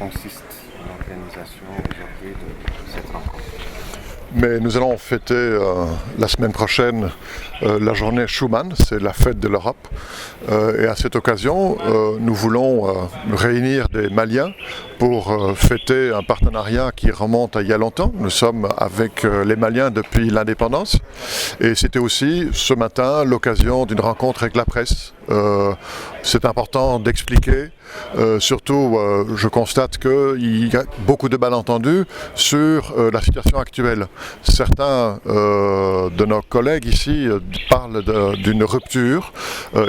Consiste l'organisation aujourd'hui de cette rencontre? Mais nous allons fêter la semaine prochaine la journée Schuman, c'est la fête de l'Europe. Et à cette occasion, nous voulons réunir des Maliens pour fêter un partenariat qui remonte à il y a longtemps. Nous sommes avec les Maliens depuis l'indépendance. Et c'était aussi ce matin l'occasion d'une rencontre avec la presse. C'est important d'expliquer. Surtout, je constate qu'il y a beaucoup de malentendus sur la situation actuelle. Certains de nos collègues ici parlent d'une rupture.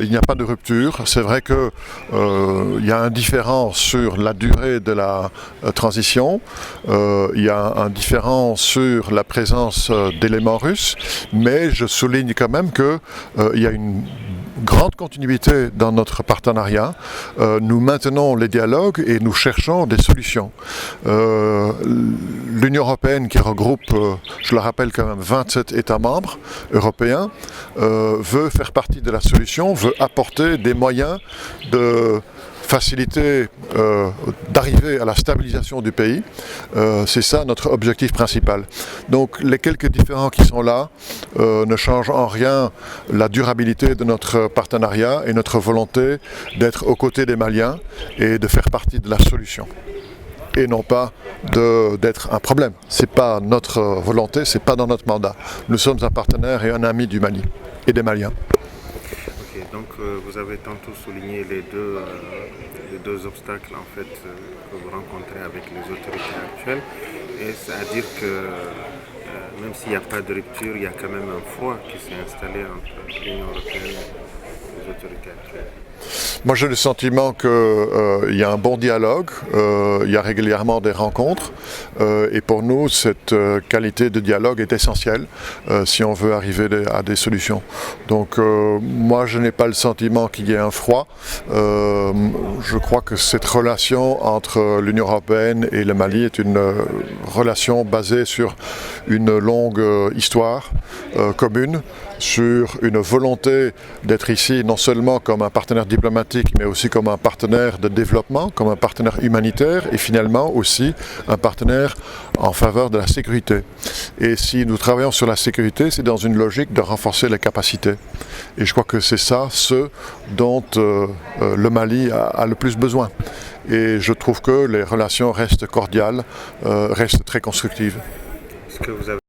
Il n'y a pas de rupture. C'est vrai qu'il y a un différent sur la durée de la transition. Il y a un différent sur la présence d'éléments russes. Mais je souligne quand même qu'il y a une grande continuité dans notre partenariat. Nous maintenons les dialogues et nous cherchons des solutions. L'Union européenne, qui regroupe, je le rappelle quand même, 27 États membres européens, veut faire partie de la solution, veut apporter des moyens de faciliter d'arriver à la stabilisation du pays. C'est ça notre objectif principal. Donc les quelques différends qui sont là ne changent en rien la durabilité de notre partenariat et notre volonté d'être aux côtés des Maliens et de faire partie de la solution. Et non pas d'être un problème. Ce n'est pas notre volonté, ce n'est pas dans notre mandat. Nous sommes un partenaire et un ami du Mali et des Maliens. Donc vous avez tantôt souligné les deux obstacles en fait, que vous rencontrez avec les autorités actuelles, et c'est-à-dire que même s'il n'y a pas de rupture, il y a quand même un froid qui s'est installé entre l'Union européenne et les autorités actuelles. Moi j'ai le sentiment qu'il y a un bon dialogue, il y a régulièrement des rencontres et pour nous cette qualité de dialogue est essentielle si on veut arriver à des solutions. Donc moi je n'ai pas le sentiment qu'il y ait un froid. Je crois que cette relation entre l'Union européenne et le Mali est une relation basée sur une longue histoire commune, sur une volonté d'être ici non seulement comme un partenaire diplomatique, mais aussi comme un partenaire de développement, comme un partenaire humanitaire et finalement aussi un partenaire en faveur de la sécurité. Et si nous travaillons sur la sécurité, c'est dans une logique de renforcer les capacités. Et je crois que c'est ça ce dont le Mali a le plus besoin. Et je trouve que les relations restent cordiales, restent très constructives. Est-ce que vous avez